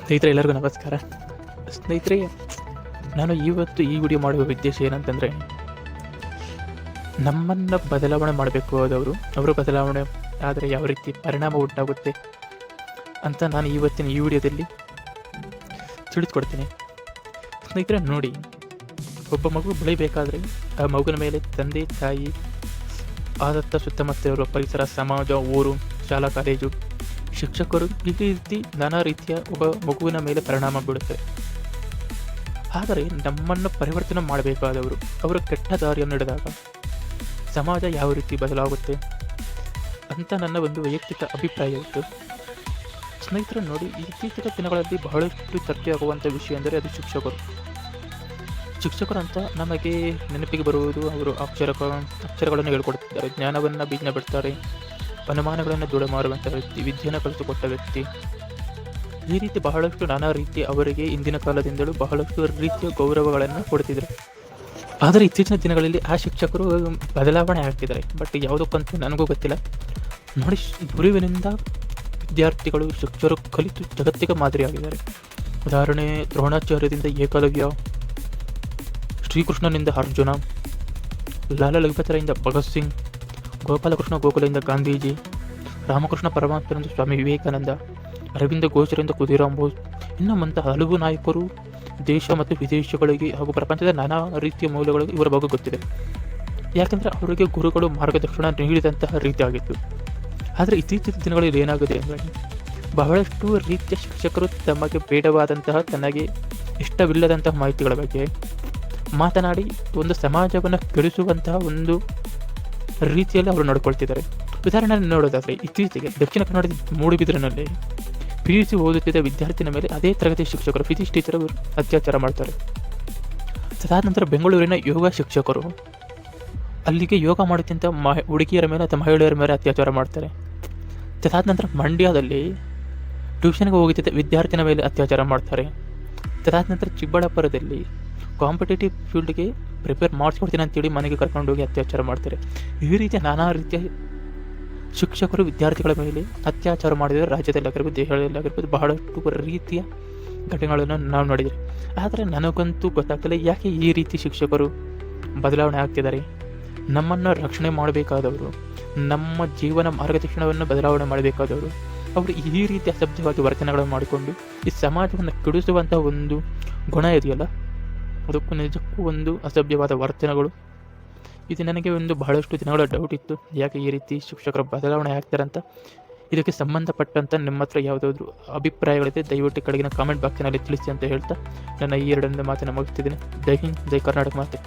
ಸ್ನೇಹಿತರೆ, ಎಲ್ಲರಿಗೂ ನಮಸ್ಕಾರ. ಸ್ನೇಹಿತರೆ, ನಾನು ಇವತ್ತು ಈ ವಿಡಿಯೋ ಮಾಡುವ ಉದ್ದೇಶ ಏನಂತಂದರೆ, ನಮ್ಮನ್ನು ಬದಲಾವಣೆ ಮಾಡಬೇಕು ಅವರು ಬದಲಾವಣೆ ಆದರೆ ಯಾವ ರೀತಿ ಪರಿಣಾಮ ಉಂಟಾಗುತ್ತೆ ಅಂತ ನಾನು ಇವತ್ತಿನ ಈ ವಿಡಿಯೋದಲ್ಲಿ ತಿಳಿದುಕೊಡ್ತೀನಿ. ಸ್ನೇಹಿತರೆ ನೋಡಿ, ಒಬ್ಬ ಮಗು ಬೆಳಿಬೇಕಾದ್ರೆ ಆ ಮಗುವಿನ ಮೇಲೆ ತಂದೆ ತಾಯಿ ಆದತ್ತ ಸುತ್ತಮುತ್ತ ಇರುವ ಪರಿಸರ, ಸಮಾಜ, ಊರು, ಶಾಲಾ ಕಾಲೇಜು, ಶಿಕ್ಷಕರು ಈ ರೀತಿ ನಾನಾ ರೀತಿಯ ಒಬ್ಬ ಮಗುವಿನ ಮೇಲೆ ಪರಿಣಾಮ ಬೀಳುತ್ತದೆ. ಆದರೆ ನಮ್ಮನ್ನು ಪರಿವರ್ತನೆ ಮಾಡಬೇಕಾದವರು ಅವರು ಕೆಟ್ಟ ದಾರಿಯನ್ನು ನಡೆದಾಗ ಸಮಾಜ ಯಾವ ರೀತಿ ಬದಲಾಗುತ್ತೆ ಅಂತ ನನ್ನ ಒಂದು ವೈಯಕ್ತಿಕ ಅಭಿಪ್ರಾಯವಿತ್ತು. ಸ್ನೇಹಿತರೆ ನೋಡಿ, ಇತ್ತೀಚಿನ ದಿನಗಳಲ್ಲಿ ಬಹಳಷ್ಟು ಚರ್ಚೆಯಾಗುವಂಥ ವಿಷಯ ಅಂದರೆ ಅದು ಶಿಕ್ಷಕರು ಅಂತ ನಮಗೆ ನೆನಪಿಗೆ ಬರುವುದು ಅವರು ಅಕ್ಷರಗಳನ್ನು ಹೇಳ್ಕೊಡ್ತಿದ್ದಾರೆ, ಜ್ಞಾನವನ್ನು ಬೀಜನ ಬಿಡ್ತಾರೆ, ಅನುಮಾನಗಳನ್ನು ದೂರ ಮಾಡುವಂಥ ವ್ಯಕ್ತಿ, ವಿದ್ಯೆಯನ್ನು ಕಲಿತುಕೊಟ್ಟ ವ್ಯಕ್ತಿ. ಈ ರೀತಿ ಬಹಳಷ್ಟು ನಾನಾ ರೀತಿ ಅವರಿಗೆ ಇಂದಿನ ಕಾಲದಿಂದಲೂ ಬಹಳಷ್ಟು ರೀತಿಯ ಗೌರವಗಳನ್ನು ಕೊಡ್ತಿದ್ರು. ಆದರೆ ಇತ್ತೀಚಿನ ದಿನಗಳಲ್ಲಿ ಆ ಶಿಕ್ಷಕರು ಬದಲಾವಣೆ ಆಗ್ತಿದ್ದಾರೆ. ಬಟ್ ಯಾವುದಕ್ಕಂತೂ ನನಗೂ ಗೊತ್ತಿಲ್ಲ. ನೋಡಿ, ಗುರುವಿನಿಂದ ವಿದ್ಯಾರ್ಥಿಗಳು, ಶಿಕ್ಷಕರು ಕಲಿತು ಜಗತ್ತಿಗೆ ಮಾದರಿಯಾಗಿದ್ದಾರೆ. ಉದಾಹರಣೆ, ದ್ರೋಣಾಚಾರ್ಯದಿಂದ ಏಕಲವ್ಯ, ಶ್ರೀಕೃಷ್ಣನಿಂದ ಅರ್ಜುನ, ಲಾಲಾ ಲಜಪತರಾಯಿಂದ ಭಗತ್ ಸಿಂಗ್, ಗೋಪಾಲಕೃಷ್ಣ ಗೋಖಲೆಯಿಂದ ಗಾಂಧೀಜಿ, ರಾಮಕೃಷ್ಣ ಪರಮಾತ್ಮರಿಂದ ಸ್ವಾಮಿ ವಿವೇಕಾನಂದ, ಅರವಿಂದ ಘೋಷರಿಂದ ಖುದೀರಾಮ್ ಬೋಸ್, ಇನ್ನು ಮುಂತಾದ ಹಲವು ನಾಯಕರು ದೇಶ ಮತ್ತು ವಿದೇಶಗಳಿಗೆ ಹಾಗೂ ಪ್ರಪಂಚದ ನಾನಾ ರೀತಿಯ ಮೌಲ್ಯಗಳಿಗೆ ಇವರ ಬಗ್ಗೆ ಗೊತ್ತಿದೆ. ಯಾಕೆಂದರೆ ಅವರಿಗೆ ಗುರುಗಳು ಮಾರ್ಗದರ್ಶನ ನೀಡಿದಂತಹ ರೀತಿ ಆಗಿತ್ತು. ಆದರೆ ಇತ್ತೀಚಿನ ದಿನಗಳಲ್ಲಿ ಏನಾಗಿದೆ ಅಂದರೆ, ಬಹಳಷ್ಟು ರೀತಿಯ ಶಿಕ್ಷಕರು ತಮಗೆ ಬೇಡವಾದಂತಹ, ತನಗೆ ಇಷ್ಟವಿಲ್ಲದಂತಹ ಮಾಹಿತಿಗಳ ಬಗ್ಗೆ ಮಾತನಾಡಿ ಒಂದು ಸಮಾಜವನ್ನು ಕೆಡಿಸುವಂತಹ ಒಂದು ರೀತಿಯಲ್ಲಿ ಅವರು ನಡ್ಕೊಳ್ತಿದ್ದಾರೆ. ಉದಾಹರಣೆ ನೋಡೋದಾದರೆ, ಇತ್ತೀಚೆಗೆ ದಕ್ಷಿಣ ಕನ್ನಡದ ಮೂಡುಬಿದಿರಿನಲ್ಲಿ PUC ಓದುತ್ತಿದ್ದ ವಿದ್ಯಾರ್ಥಿನ ಮೇಲೆ ಅದೇ ತರಗತಿ ಶಿಕ್ಷಕರು, ಫಿಸಿಕ್ಸ್ ಟೀಚರ್ ಅವರು ಅತ್ಯಾಚಾರ ಮಾಡ್ತಾರೆ. ಅದಾದ ನಂತರ ಬೆಂಗಳೂರಿನ ಯೋಗ ಶಿಕ್ಷಕರು ಅಲ್ಲಿಗೆ ಯೋಗ ಮಾಡುತ್ತಿದ್ದ ಹುಡುಗಿಯರ ಮೇಲೆ ಅಥವಾ ಮಹಿಳೆಯರ ಮೇಲೆ ಅತ್ಯಾಚಾರ ಮಾಡ್ತಾರೆ. ಅದಾದ ನಂತರ ಮಂಡ್ಯದಲ್ಲಿ ಟ್ಯೂಷನ್ಗೆ ಹೋಗುತ್ತಿದ್ದ ವಿದ್ಯಾರ್ಥಿನ ಮೇಲೆ ಅತ್ಯಾಚಾರ ಮಾಡ್ತಾರೆ. ಅದಾದ ನಂತರ ಚಿಕ್ಕಬಳ್ಳಾಪುರದಲ್ಲಿ ಕಾಂಪಿಟೇಟಿವ್ ಫೀಲ್ಡ್ಗೆ ಪ್ರಿಪೇರ್ ಮಾಡಿಸ್ಕೊಡ್ತೀನಿ ಅಂತೇಳಿ ಮನೆಗೆ ಕರ್ಕೊಂಡು ಹೋಗಿ ಅತ್ಯಾಚಾರ ಮಾಡ್ತಾರೆ. ಈ ರೀತಿಯ ನಾನಾ ರೀತಿಯ ಶಿಕ್ಷಕರು ವಿದ್ಯಾರ್ಥಿಗಳ ಮೇಲೆ ಅತ್ಯಾಚಾರ ಮಾಡಿದರೆ ರಾಜ್ಯದಲ್ಲಾಗಿರ್ಬೋದು, ದೇಶದಲ್ಲಾಗಿರ್ಬೋದು ಬಹಳಷ್ಟು ರೀತಿಯ ಘಟನೆಗಳನ್ನು ನಾವು ನೋಡಿದ್ವಿ. ಆದರೆ ನನಗಂತೂ ಗೊತ್ತಾಗ್ತಿಲ್ಲ, ಯಾಕೆ ಈ ರೀತಿ ಶಿಕ್ಷಕರು ಬದಲಾವಣೆ ಆಗ್ತಿದ್ದಾರೆ. ನಮ್ಮನ್ನು ರಕ್ಷಣೆ ಮಾಡಬೇಕಾದವರು, ನಮ್ಮ ಜೀವನ ಮಾರ್ಗದರ್ಶನವನ್ನು ಬದಲಾವಣೆ ಮಾಡಬೇಕಾದವರು ಅವರು ಈ ರೀತಿ ಅಸಭ್ಯವಾಗಿ ವರ್ತನೆಗಳನ್ನು ಮಾಡಿಕೊಂಡು ಈ ಸಮಾಜವನ್ನು ಕೆಡಿಸುವಂಥ ಒಂದು ಗುಣ ಇದೆಯಲ್ಲ, ಅದಕ್ಕೂ ನಿಜಕ್ಕೂ ಒಂದು ಅಸಭ್ಯವಾದ ವರ್ತನೆಗಳು. ಇದು ನನಗೆ ಒಂದು ಬಹಳಷ್ಟು ದಿನಗಳ ಡೌಟ್ ಇತ್ತು, ಯಾಕೆ ಈ ರೀತಿ ಶಿಕ್ಷಕರ ಬದಲಾವಣೆ ಆಗ್ತಾರಂತ. ಇದಕ್ಕೆ ಸಂಬಂಧಪಟ್ಟಂಥ ನಿಮ್ಮ ಹತ್ರ ಯಾವುದಾದ್ರೂ ಅಭಿಪ್ರಾಯಗಳಿದೆ, ದಯವಿಟ್ಟು ಕೆಳಗಿನ ಕಾಮೆಂಟ್ ಬಾಕ್ಸಿನಲ್ಲಿ ತಿಳಿಸಿ ಅಂತ ಹೇಳ್ತಾ ನನ್ನ ಈ ಎರಡನೇ ಮಾತನ್ನು ಮುಗಿಸ್ತಿದ್ದೀನಿ. ಜೈ ಹಿಂದ್, ಜೈ ಕರ್ನಾಟಕ ಮಾತೆ.